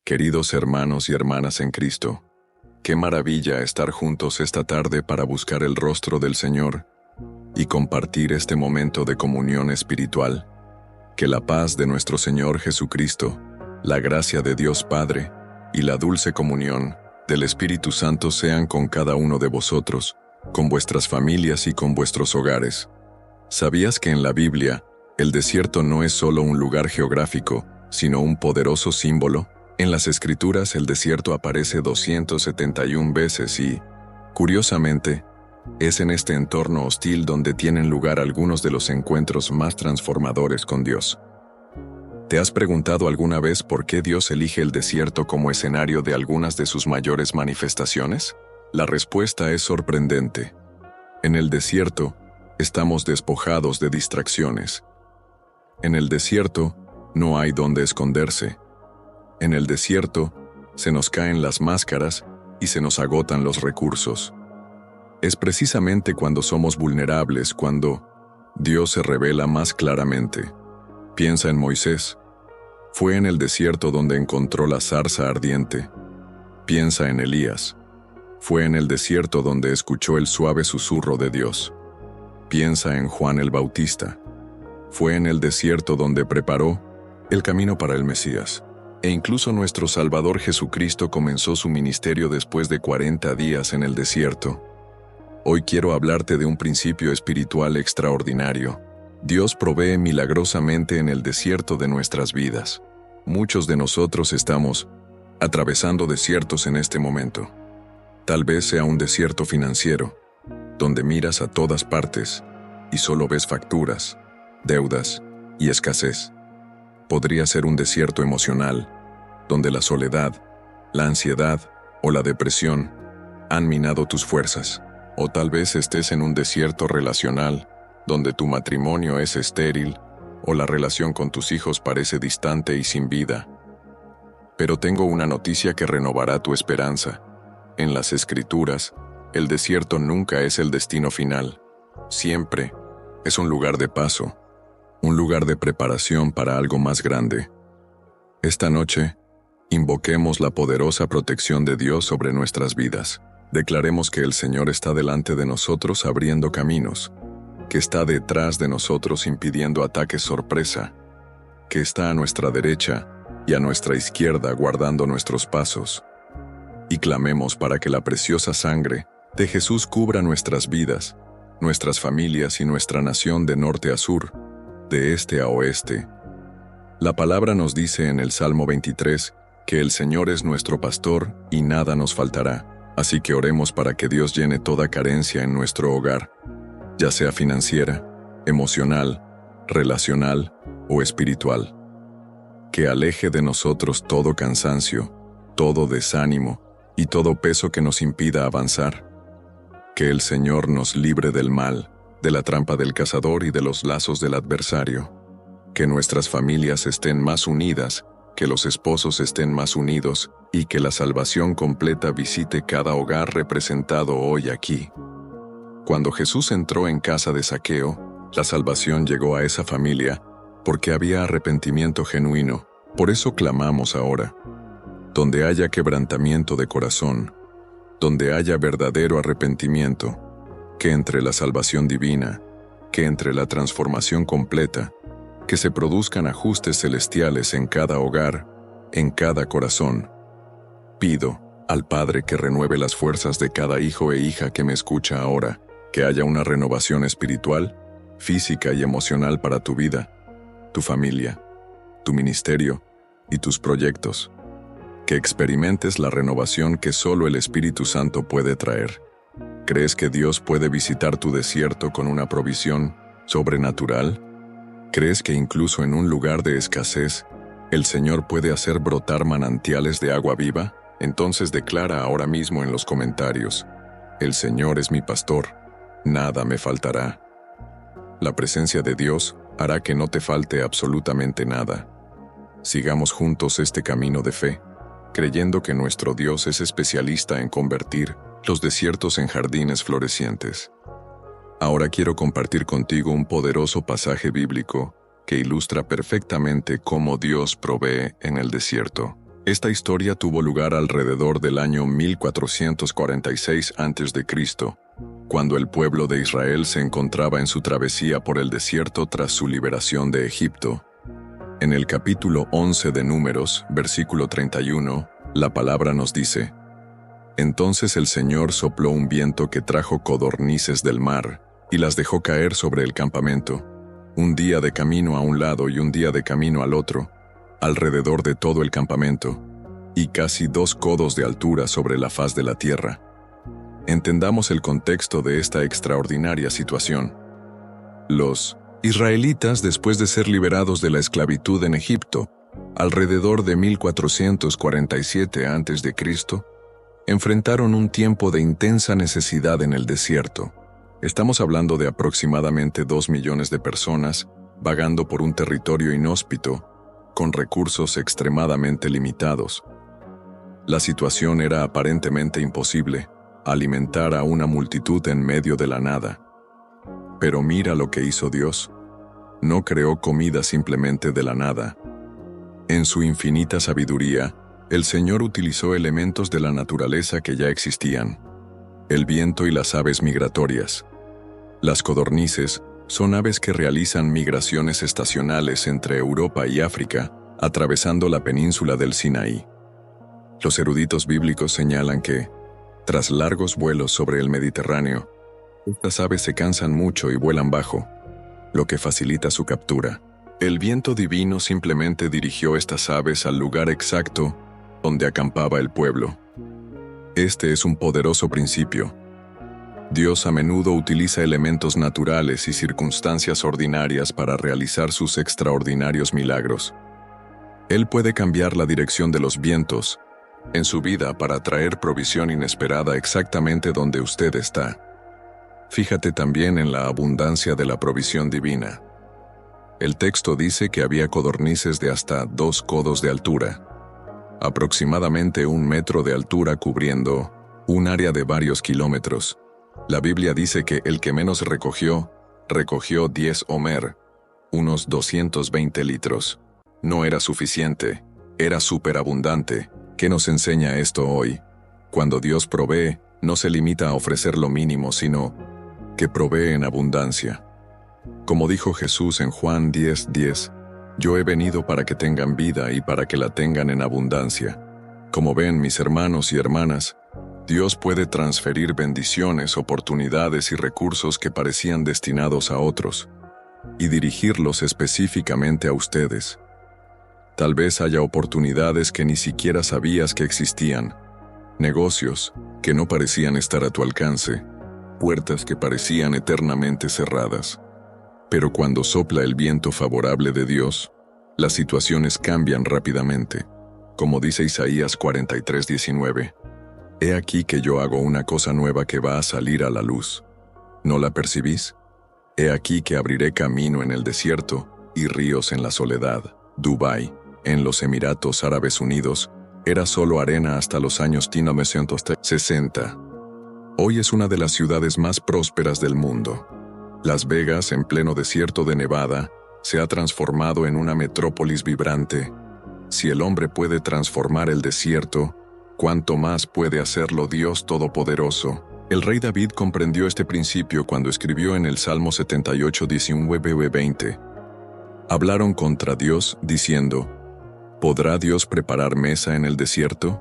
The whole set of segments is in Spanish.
Queridos hermanos y hermanas en Cristo, qué maravilla estar juntos esta tarde para buscar el rostro del Señor y compartir este momento de comunión espiritual. Que la paz de nuestro Señor Jesucristo, la gracia de Dios Padre y la dulce comunión del Espíritu Santo sean con cada uno de vosotros, con vuestras familias y con vuestros hogares. ¿Sabías que en la Biblia, el desierto no es solo un lugar geográfico, sino un poderoso símbolo? En las Escrituras el desierto aparece 271 veces y, curiosamente, es en este entorno hostil donde tienen lugar algunos de los encuentros más transformadores con Dios. ¿Te has preguntado alguna vez por qué Dios elige el desierto como escenario de algunas de sus mayores manifestaciones? La respuesta es sorprendente. En el desierto, estamos despojados de distracciones. En el desierto, no hay donde esconderse. En el desierto, se nos caen las máscaras y se nos agotan los recursos. Es precisamente cuando somos vulnerables cuando Dios se revela más claramente. Piensa en Moisés. Fue en el desierto donde encontró la zarza ardiente. Piensa en Elías. Fue en el desierto donde escuchó el suave susurro de Dios. Piensa en Juan el Bautista. Fue en el desierto donde preparó el camino para el Mesías. E incluso nuestro Salvador Jesucristo comenzó su ministerio después de 40 días en el desierto. Hoy quiero hablarte de un principio espiritual extraordinario. Dios provee milagrosamente en el desierto de nuestras vidas. Muchos de nosotros estamos atravesando desiertos en este momento. Tal vez sea un desierto financiero, donde miras a todas partes y solo ves facturas, deudas y escasez. Podría ser un desierto emocional, donde la soledad, la ansiedad o la depresión han minado tus fuerzas. O tal vez estés en un desierto relacional, donde tu matrimonio es estéril o la relación con tus hijos parece distante y sin vida. Pero tengo una noticia que renovará tu esperanza. En las Escrituras, el desierto nunca es el destino final. Siempre es un lugar de paso, un lugar de preparación para algo más grande. Esta noche, invoquemos la poderosa protección de Dios sobre nuestras vidas. Declaremos que el Señor está delante de nosotros abriendo caminos, que está detrás de nosotros impidiendo ataques sorpresa, que está a nuestra derecha y a nuestra izquierda guardando nuestros pasos. Y clamemos para que la preciosa sangre de Jesús cubra nuestras vidas, nuestras familias y nuestra nación de norte a sur, de este a oeste. La palabra nos dice en el Salmo 23 que el Señor es nuestro pastor y nada nos faltará. Así que oremos para que Dios llene toda carencia en nuestro hogar, ya sea financiera, emocional, relacional o espiritual. Que aleje de nosotros todo cansancio, todo desánimo y todo peso que nos impida avanzar. Que el Señor nos libre del mal, de la trampa del cazador y de los lazos del adversario. Que nuestras familias estén más unidas, que los esposos estén más unidos y que la salvación completa visite cada hogar representado hoy aquí. Cuando Jesús entró en casa de Zaqueo, la salvación llegó a esa familia porque había arrepentimiento genuino. Por eso clamamos ahora. Donde haya quebrantamiento de corazón, donde haya verdadero arrepentimiento, que entre la salvación divina, que entre la transformación completa, que se produzcan ajustes celestiales en cada hogar, en cada corazón. Pido al Padre que renueve las fuerzas de cada hijo e hija que me escucha ahora, que haya una renovación espiritual, física y emocional para tu vida, tu familia, tu ministerio y tus proyectos. Que experimentes la renovación que solo el Espíritu Santo puede traer. ¿Crees que Dios puede visitar tu desierto con una provisión sobrenatural? ¿Crees que incluso en un lugar de escasez, el Señor puede hacer brotar manantiales de agua viva? Entonces declara ahora mismo en los comentarios: el Señor es mi pastor, nada me faltará. La presencia de Dios hará que no te falte absolutamente nada. Sigamos juntos este camino de fe, creyendo que nuestro Dios es especialista en convertir los desiertos en jardines florecientes. Ahora quiero compartir contigo un poderoso pasaje bíblico que ilustra perfectamente cómo Dios provee en el desierto. Esta historia tuvo lugar alrededor del año 1446 a.C., cuando el pueblo de Israel se encontraba en su travesía por el desierto tras su liberación de Egipto. En el capítulo 11 de Números, versículo 31, la palabra nos dice: Entonces el Señor sopló un viento que trajo codornices del mar, y las dejó caer sobre el campamento, un día de camino a un lado y un día de camino al otro, alrededor de todo el campamento, y casi 2 codos de altura sobre la faz de la tierra. Entendamos el contexto de esta extraordinaria situación. Los israelitas, después de ser liberados de la esclavitud en Egipto, alrededor de 1447 a.C., enfrentaron un tiempo de intensa necesidad en el desierto. Estamos hablando de aproximadamente 2 millones de personas vagando por un territorio inhóspito, con recursos extremadamente limitados. La situación era aparentemente imposible: alimentar a una multitud en medio de la nada. Pero mira lo que hizo Dios. No creó comida simplemente de la nada. En su infinita sabiduría, el Señor utilizó elementos de la naturaleza que ya existían: el viento y las aves migratorias. Las codornices son aves que realizan migraciones estacionales entre Europa y África, atravesando la península del Sinaí. Los eruditos bíblicos señalan que, tras largos vuelos sobre el Mediterráneo, estas aves se cansan mucho y vuelan bajo, lo que facilita su captura. El viento divino simplemente dirigió estas aves al lugar exacto donde acampaba el pueblo. Este es un poderoso principio. Dios a menudo utiliza elementos naturales y circunstancias ordinarias para realizar sus extraordinarios milagros. Él puede cambiar la dirección de los vientos en su vida para traer provisión inesperada exactamente donde usted está. Fíjate también en la abundancia de la provisión divina. El texto dice que había codornices de hasta 2 codos de altura, aproximadamente 1 metro de altura, cubriendo un área de varios kilómetros. La Biblia dice que el que menos recogió 10 homer, unos 220 litros. No era suficiente, era superabundante. ¿Qué nos enseña esto hoy? Cuando Dios provee, no se limita a ofrecer lo mínimo, sino que provee en abundancia. Como dijo Jesús en Juan 10:10, yo he venido para que tengan vida y para que la tengan en abundancia. Como ven, mis hermanos y hermanas, Dios puede transferir bendiciones, oportunidades y recursos que parecían destinados a otros, y dirigirlos específicamente a ustedes. Tal vez haya oportunidades que ni siquiera sabías que existían, negocios que no parecían estar a tu alcance, puertas que parecían eternamente cerradas. Pero cuando sopla el viento favorable de Dios, las situaciones cambian rápidamente. Como dice Isaías 43:19, «He aquí que yo hago una cosa nueva que va a salir a la luz. ¿No la percibís? He aquí que abriré camino en el desierto y ríos en la soledad». Dubái, en los Emiratos Árabes Unidos, era solo arena hasta los años 1960. Hoy es una de las ciudades más prósperas del mundo. Las Vegas, en pleno desierto de Nevada, se ha transformado en una metrópolis vibrante. Si el hombre puede transformar el desierto, ¿cuánto más puede hacerlo Dios Todopoderoso? El rey David comprendió este principio cuando escribió en el Salmo 78:19-20. Hablaron contra Dios, diciendo: ¿podrá Dios preparar mesa en el desierto?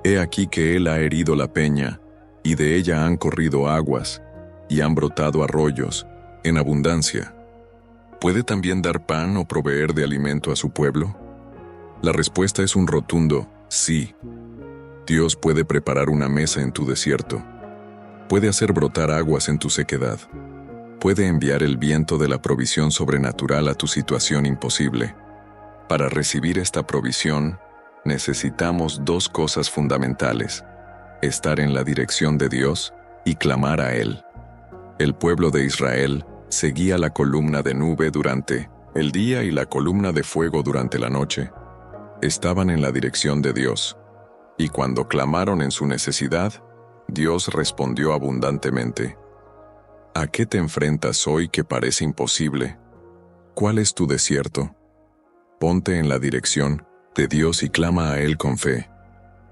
He aquí que Él ha herido la peña, y de ella han corrido aguas, y han brotado arroyos, en abundancia. ¿Puede también dar pan o proveer de alimento a su pueblo? La respuesta es un rotundo sí. Dios puede preparar una mesa en tu desierto. Puede hacer brotar aguas en tu sequedad. Puede enviar el viento de la provisión sobrenatural a tu situación imposible. Para recibir esta provisión, necesitamos 2 cosas fundamentales: estar en la dirección de Dios y clamar a Él. El pueblo de Israel seguía la columna de nube durante el día y la columna de fuego durante la noche. Estaban en la dirección de Dios, y cuando clamaron en su necesidad, Dios respondió abundantemente. ¿A qué te enfrentas hoy que parece imposible? ¿Cuál es tu desierto? Ponte en la dirección de Dios y clama a Él con fe.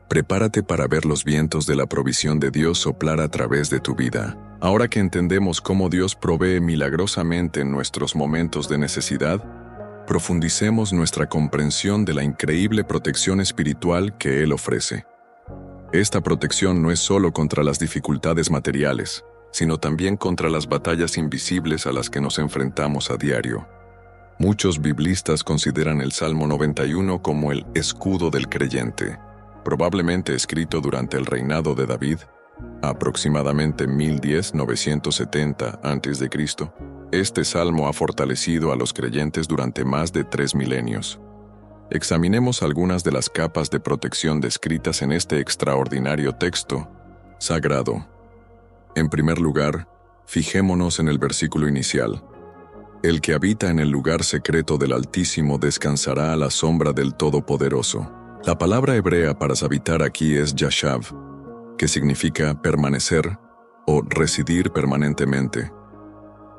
Prepárate para ver los vientos de la provisión de Dios soplar a través de tu vida. Ahora que entendemos cómo Dios provee milagrosamente en nuestros momentos de necesidad, profundicemos nuestra comprensión de la increíble protección espiritual que Él ofrece. Esta protección no es solo contra las dificultades materiales, sino también contra las batallas invisibles a las que nos enfrentamos a diario. Muchos biblistas consideran el Salmo 91 como el escudo del creyente, probablemente escrito durante el reinado de David, aproximadamente 1010-970 a.C. Este salmo ha fortalecido a los creyentes durante más de 3 milenios. Examinemos algunas de las capas de protección descritas en este extraordinario texto sagrado. En primer lugar, fijémonos en el versículo inicial. El que habita en el lugar secreto del Altísimo descansará a la sombra del Todopoderoso. La palabra hebrea para habitar aquí es yashav, que significa permanecer o residir permanentemente.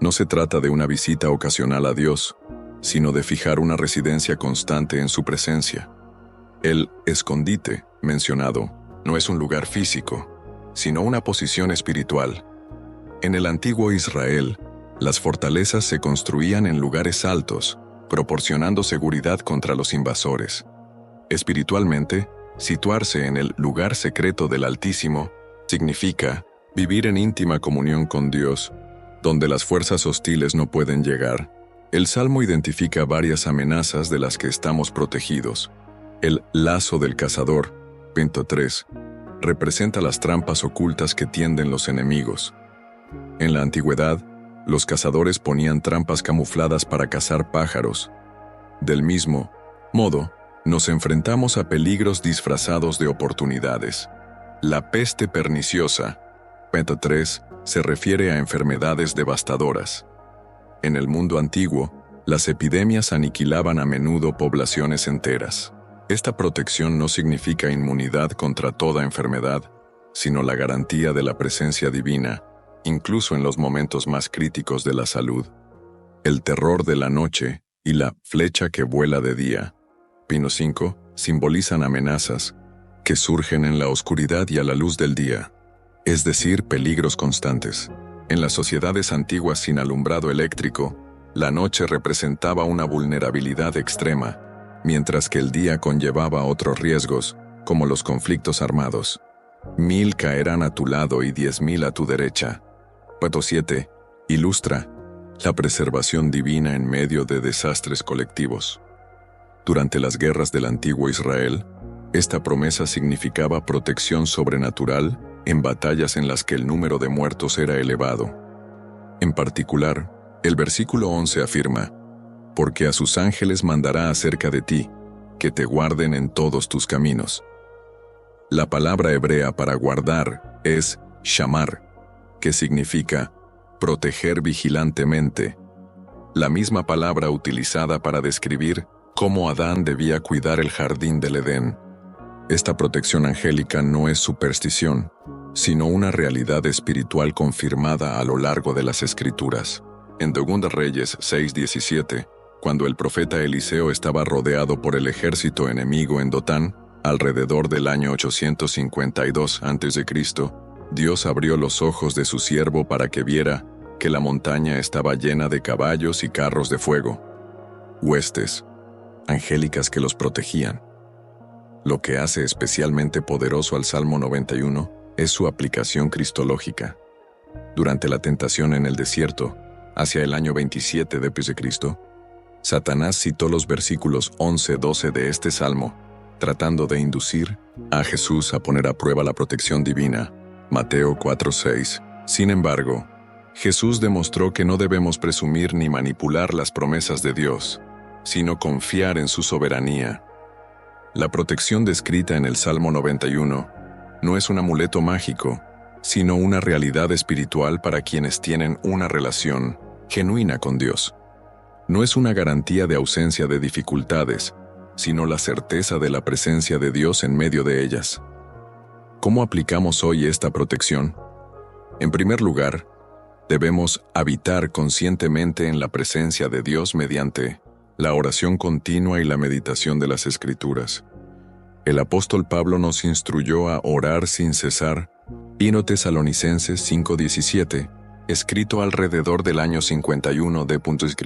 No se trata de una visita ocasional a Dios, sino de fijar una residencia constante en su presencia. El escondite mencionado no es un lugar físico, sino una posición espiritual. En el antiguo Israel, las fortalezas se construían en lugares altos, proporcionando seguridad contra los invasores. Espiritualmente, situarse en el lugar secreto del Altísimo significa vivir en íntima comunión con Dios, donde las fuerzas hostiles no pueden llegar. El Salmo identifica varias amenazas de las que estamos protegidos. El lazo del cazador, 23, representa las trampas ocultas que tienden los enemigos. En la antigüedad, los cazadores ponían trampas camufladas para cazar pájaros. Del mismo modo, nos enfrentamos a peligros disfrazados de oportunidades. La peste perniciosa, 23, se refiere a enfermedades devastadoras. En el mundo antiguo, las epidemias aniquilaban a menudo poblaciones enteras. Esta protección no significa inmunidad contra toda enfermedad, sino la garantía de la presencia divina, incluso en los momentos más críticos de la salud. El terror de la noche y la flecha que vuela de día, Pino 5, simbolizan amenazas que surgen en la oscuridad y a la luz del día, es decir, peligros constantes. En las sociedades antiguas sin alumbrado eléctrico, la noche representaba una vulnerabilidad extrema, mientras que el día conllevaba otros riesgos, como los conflictos armados. 1000 caerán a tu lado y 10.000 a tu derecha. Pato 7 ilustra la preservación divina en medio de desastres colectivos. Durante las guerras del antiguo Israel, esta promesa significaba protección sobrenatural en batallas en las que el número de muertos era elevado. En particular, el versículo 11 afirma: «Porque a sus ángeles mandará acerca de ti, que te guarden en todos tus caminos». La palabra hebrea para guardar es shamar, que significa proteger vigilantemente, la misma palabra utilizada para describir cómo Adán debía cuidar el jardín del Edén. Esta protección angélica no es superstición, sino una realidad espiritual confirmada a lo largo de las Escrituras. En 2 Reyes 6:17, cuando el profeta Eliseo estaba rodeado por el ejército enemigo en Dotán, alrededor del año 852 a.C., Dios abrió los ojos de su siervo para que viera que la montaña estaba llena de caballos y carros de fuego, huestes angélicas que los protegían. Lo que hace especialmente poderoso al Salmo 91 es su aplicación cristológica. Durante la tentación en el desierto, hacia el año 27 d.C., Satanás citó los versículos 11-12 de este salmo, tratando de inducir a Jesús a poner a prueba la protección divina. Mateo 4:6. Sin embargo, Jesús demostró que no debemos presumir ni manipular las promesas de Dios, sino confiar en su soberanía. La protección descrita en el Salmo 91 no es un amuleto mágico, sino una realidad espiritual para quienes tienen una relación genuina con Dios. No es una garantía de ausencia de dificultades, sino la certeza de la presencia de Dios en medio de ellas. ¿Cómo aplicamos hoy esta protección? En primer lugar, debemos habitar conscientemente en la presencia de Dios mediante la oración continua y la meditación de las Escrituras. El apóstol Pablo nos instruyó a orar sin cesar, 1 Tesalonicenses 5:17, escrito alrededor del año 51 d.C.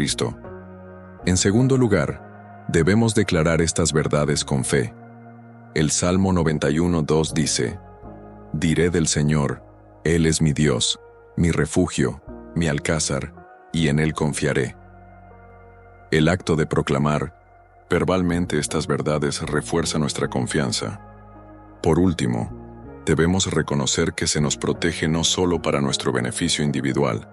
En segundo lugar, debemos declarar estas verdades con fe. El Salmo 91:2 dice: Diré del Señor, Él es mi Dios, mi refugio, mi alcázar, y en Él confiaré. El acto de proclamar verbalmente estas verdades refuerza nuestra confianza. Por último, debemos reconocer que se nos protege no solo para nuestro beneficio individual,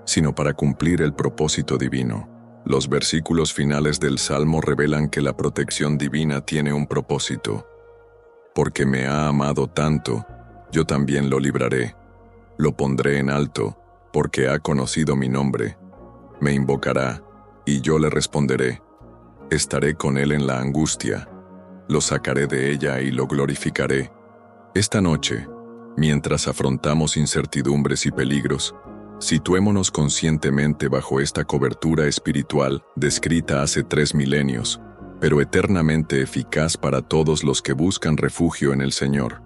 sino para cumplir el propósito divino. Los versículos finales del Salmo revelan que la protección divina tiene un propósito. Porque me ha amado tanto, yo también lo libraré. Lo pondré en alto, porque ha conocido mi nombre. Me invocará, y yo le responderé. Estaré con él en la angustia. Lo sacaré de ella y lo glorificaré. Esta noche, mientras afrontamos incertidumbres y peligros, situémonos conscientemente bajo esta cobertura espiritual descrita hace 3 milenios, pero eternamente eficaz para todos los que buscan refugio en el Señor.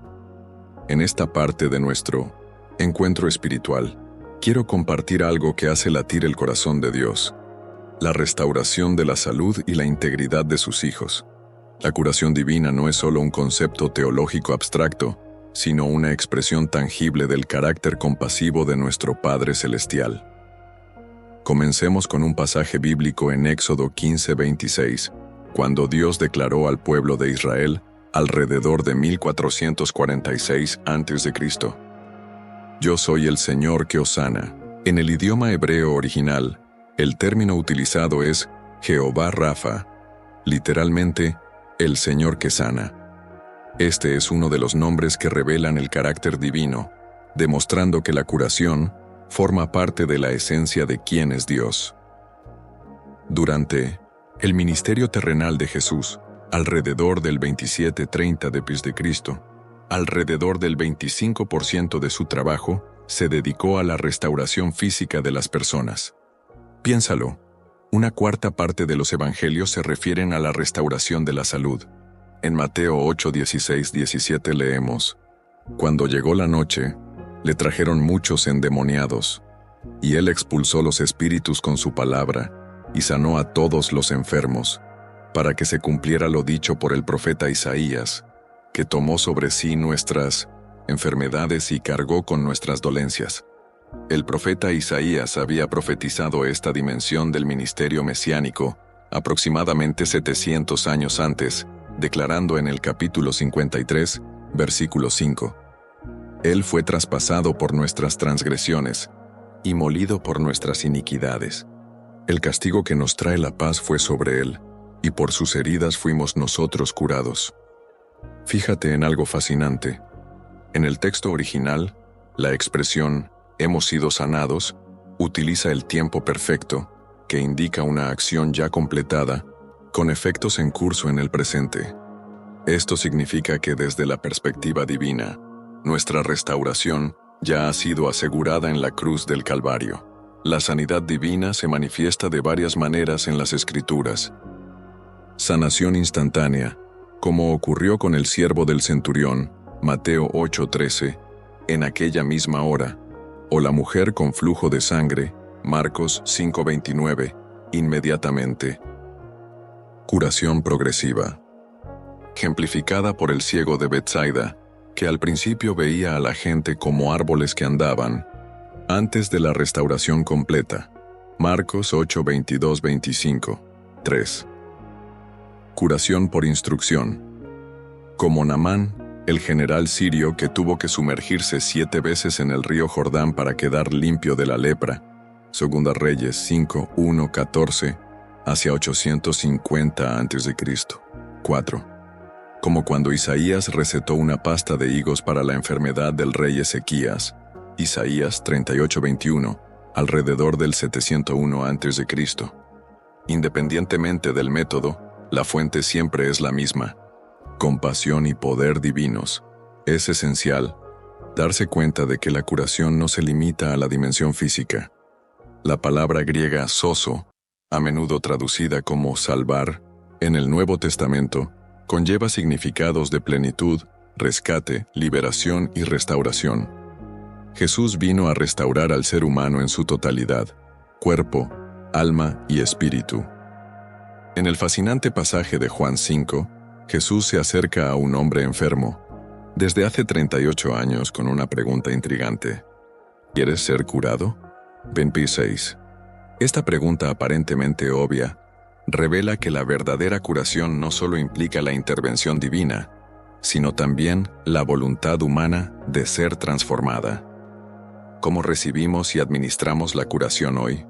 En esta parte de nuestro encuentro espiritual, quiero compartir algo que hace latir el corazón de Dios: la restauración de la salud y la integridad de sus hijos. La curación divina no es solo un concepto teológico abstracto, sino una expresión tangible del carácter compasivo de nuestro Padre Celestial. Comencemos con un pasaje bíblico en Éxodo 15:26, cuando Dios declaró al pueblo de Israel alrededor de 1446 a.C. Yo soy el Señor que os sana. En el idioma hebreo original, el término utilizado es Jehová Rafa, literalmente, el Señor que sana. Este es uno de los nombres que revelan el carácter divino, demostrando que la curación forma parte de la esencia de quién es Dios. Durante el ministerio terrenal de Jesús, alrededor del 27-30 d.C., alrededor del 25% de su trabajo se dedicó a la restauración física de las personas. Piénsalo, una cuarta parte de los evangelios se refieren a la restauración de la salud. En Mateo 8:16-17 leemos: Cuando llegó la noche, le trajeron muchos endemoniados, y él expulsó los espíritus con su palabra, y sanó a todos los enfermos, para que se cumpliera lo dicho por el profeta Isaías, que tomó sobre sí nuestras enfermedades y cargó con nuestras dolencias. El profeta Isaías había profetizado esta dimensión del ministerio mesiánico aproximadamente 700 años antes, declarando en el capítulo 53, versículo 5: Él fue traspasado por nuestras transgresiones y molido por nuestras iniquidades. El castigo que nos trae la paz fue sobre él, y por sus heridas fuimos nosotros curados. Fíjate en algo fascinante. En el texto original, la expresión hemos sido sanados utiliza el tiempo perfecto, que indica una acción ya completada, con efectos en curso en el presente. Esto significa que desde la perspectiva divina, nuestra restauración ya ha sido asegurada en la cruz del Calvario. La sanidad divina se manifiesta de varias maneras en las Escrituras. Sanación instantánea, como ocurrió con el siervo del centurión, Mateo 8:13, en aquella misma hora, o la mujer con flujo de sangre, Marcos 5:29, inmediatamente. Curación progresiva, ejemplificada por el ciego de Betsaida, que al principio veía a la gente como árboles que andaban, antes de la restauración completa. Marcos 8:22-25, 3. Curación por instrucción. Como Naamán, el general sirio que tuvo que sumergirse 7 veces en el río Jordán para quedar limpio de la lepra. Segunda Reyes 5:1-14, hacia 850 a.C. 4. Como cuando Isaías recetó una pasta de higos para la enfermedad del rey Ezequías. Isaías 38:21, alrededor del 701 a.C. Independientemente del método, la fuente siempre es la misma: compasión y poder divinos. Es esencial darse cuenta de que la curación no se limita a la dimensión física. La palabra griega sozo a menudo traducida como salvar, en el Nuevo Testamento, conlleva significados de plenitud, rescate, liberación y restauración. Jesús vino a restaurar al ser humano en su totalidad, cuerpo, alma y espíritu. En el fascinante pasaje de Juan 5, Jesús se acerca a un hombre enfermo, desde hace 38 años con una pregunta intrigante. ¿Quieres ser curado? Ven 6. Esta pregunta aparentemente obvia revela que la verdadera curación no solo implica la intervención divina, sino también la voluntad humana de ser transformada. ¿Cómo recibimos y administramos la curación hoy?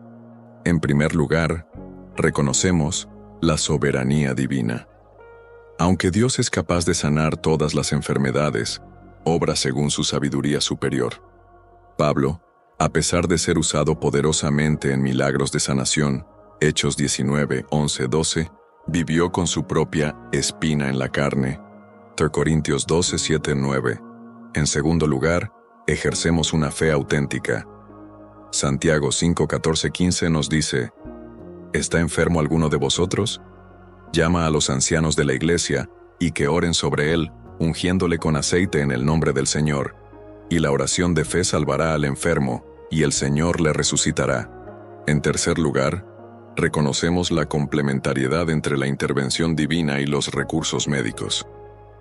En primer lugar, reconocemos la soberanía divina. Aunque Dios es capaz de sanar todas las enfermedades, obra según su sabiduría superior. Pablo, a pesar de ser usado poderosamente en milagros de sanación, Hechos 19, 11, 12, vivió con su propia espina en la carne. 3 Corintios 12, 7, 9. En segundo lugar, ejercemos una fe auténtica. Santiago 5, 14, 15 nos dice: ¿Está enfermo alguno de vosotros? Llama a los ancianos de la iglesia y que oren sobre él, ungiéndole con aceite en el nombre del Señor. Y la oración de fe salvará al enfermo, y el Señor le resucitará. En tercer lugar, reconocemos la complementariedad entre la intervención divina y los recursos médicos.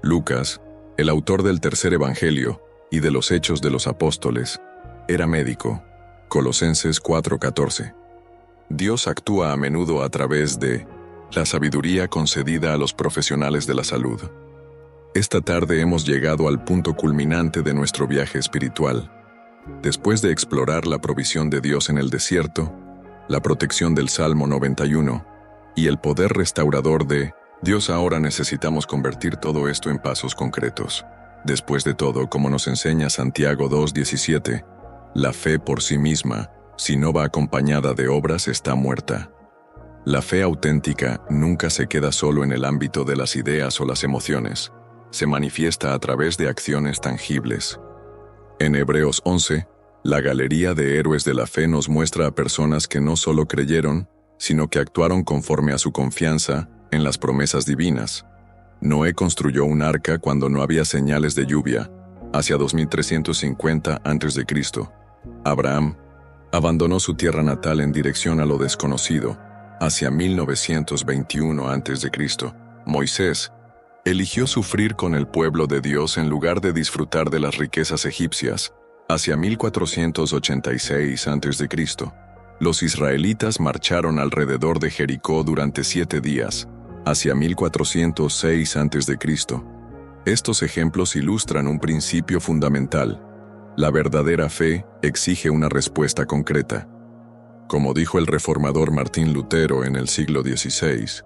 Lucas, el autor del tercer evangelio y de los Hechos de los Apóstoles, era médico. Colosenses 4:14. Dios actúa a menudo a través de la sabiduría concedida a los profesionales de la salud. Esta tarde hemos llegado al punto culminante de nuestro viaje espiritual. Después de explorar la provisión de Dios en el desierto, la protección del Salmo 91 y el poder restaurador de Dios, ahora necesitamos convertir todo esto en pasos concretos. Después de todo, como nos enseña Santiago 2:17, la fe por sí misma, si no va acompañada de obras, está muerta. La fe auténtica nunca se queda solo en el ámbito de las ideas o las emociones, se manifiesta a través de acciones tangibles. En Hebreos 11, la galería de héroes de la fe nos muestra a personas que no solo creyeron, sino que actuaron conforme a su confianza en las promesas divinas. Noé construyó un arca cuando no había señales de lluvia, hacia 2350 a.C. Abraham abandonó su tierra natal en dirección a lo desconocido, hacia 1921 a.C. Moisés eligió sufrir con el pueblo de Dios en lugar de disfrutar de las riquezas egipcias, hacia 1486 a.C. Los israelitas marcharon alrededor de Jericó durante 7 días, hacia 1406 a.C. Estos ejemplos ilustran un principio fundamental. La verdadera fe exige una respuesta concreta. Como dijo el reformador Martín Lutero en el siglo XVI,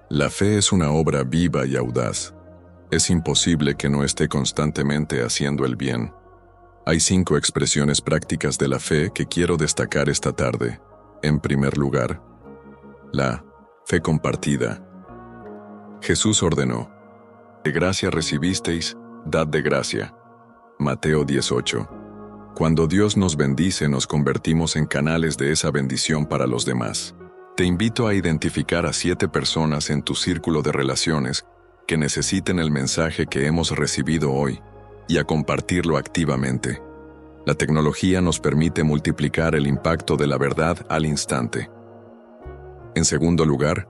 la fe es una obra viva y audaz. Es imposible que no esté constantemente haciendo el bien. Hay 5 expresiones prácticas de la fe que quiero destacar esta tarde. En primer lugar, la fe compartida. Jesús ordenó: de gracia recibisteis, dad de gracia. Mateo 18. Cuando Dios nos bendice, nos convertimos en canales de esa bendición para los demás. Te invito a identificar a 7 personas en tu círculo de relaciones que necesiten el mensaje que hemos recibido hoy y a compartirlo activamente. La tecnología nos permite multiplicar el impacto de la verdad al instante. En segundo lugar,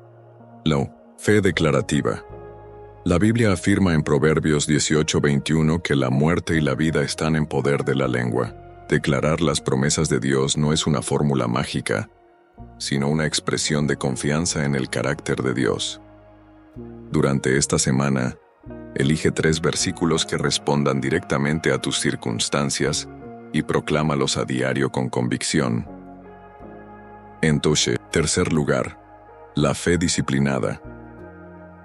la fe declarativa. La Biblia afirma en Proverbios 18:21 que la muerte y la vida están en poder de la lengua. Declarar las promesas de Dios no es una fórmula mágica, sino una expresión de confianza en el carácter de Dios. Durante esta semana, elige 3 versículos que respondan directamente a tus circunstancias y proclámalos a diario con convicción. Entonces, tercer lugar, la fe disciplinada.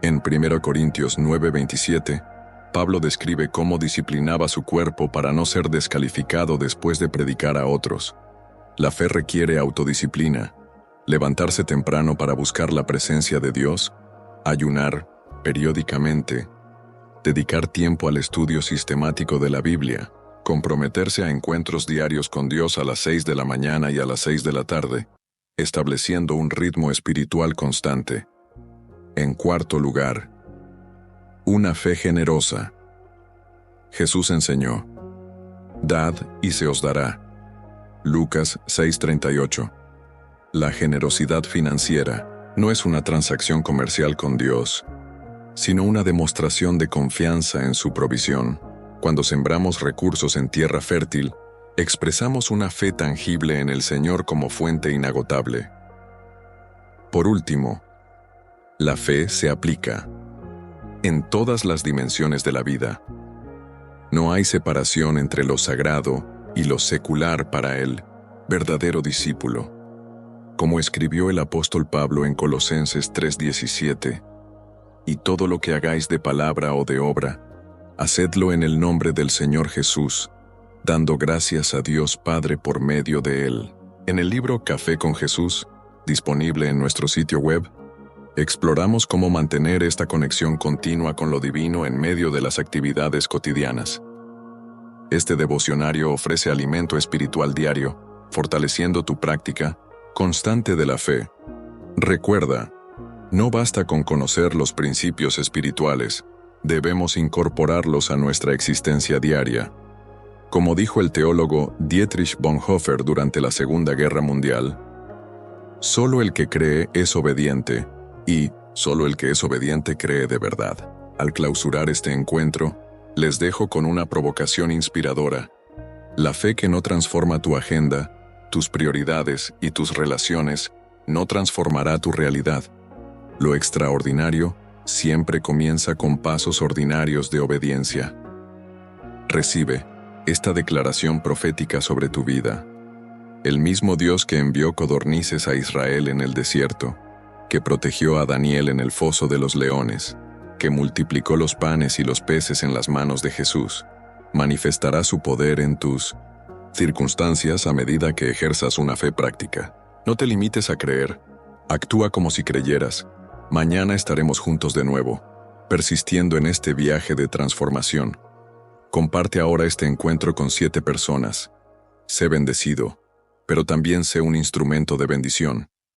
En 1 Corintios 9:27, Pablo describe cómo disciplinaba su cuerpo para no ser descalificado después de predicar a otros. La fe requiere autodisciplina, levantarse temprano para buscar la presencia de Dios, ayunar periódicamente, dedicar tiempo al estudio sistemático de la Biblia, comprometerse a encuentros diarios con Dios a las 6 de la mañana y a las 6 de la tarde, estableciendo un ritmo espiritual constante. En cuarto lugar, una fe generosa. Jesús enseñó: «Dad y se os dará». Lucas 6:38. La generosidad financiera no es una transacción comercial con Dios, sino una demostración de confianza en su provisión. Cuando sembramos recursos en tierra fértil, expresamos una fe tangible en el Señor como fuente inagotable. Por último, la fe se aplica en todas las dimensiones de la vida. No hay separación entre lo sagrado y lo secular para el verdadero discípulo. Como escribió el apóstol Pablo en Colosenses 3:17, «Y todo lo que hagáis de palabra o de obra, hacedlo en el nombre del Señor Jesús, dando gracias a Dios Padre por medio de Él». En el libro Café con Jesús, disponible en nuestro sitio web, exploramos cómo mantener esta conexión continua con lo divino en medio de las actividades cotidianas. Este devocionario ofrece alimento espiritual diario, fortaleciendo tu práctica constante de la fe. Recuerda, no basta con conocer los principios espirituales, debemos incorporarlos a nuestra existencia diaria. Como dijo el teólogo Dietrich Bonhoeffer durante la Segunda Guerra Mundial, solo el que cree es obediente, y solo el que es obediente cree de verdad. Al clausurar este encuentro, les dejo con una provocación inspiradora. La fe que no transforma tu agenda, tus prioridades y tus relaciones, no transformará tu realidad. Lo extraordinario siempre comienza con pasos ordinarios de obediencia. Recibe esta declaración profética sobre tu vida. El mismo Dios que envió codornices a Israel en el desierto, que protegió a Daniel en el foso de los leones, que multiplicó los panes y los peces en las manos de Jesús, manifestará su poder en tus circunstancias a medida que ejerzas una fe práctica. No te limites a creer, actúa como si creyeras. Mañana estaremos juntos de nuevo, persistiendo en este viaje de transformación. Comparte ahora este encuentro con 7 personas. Sé bendecido, pero también sé un instrumento de bendición.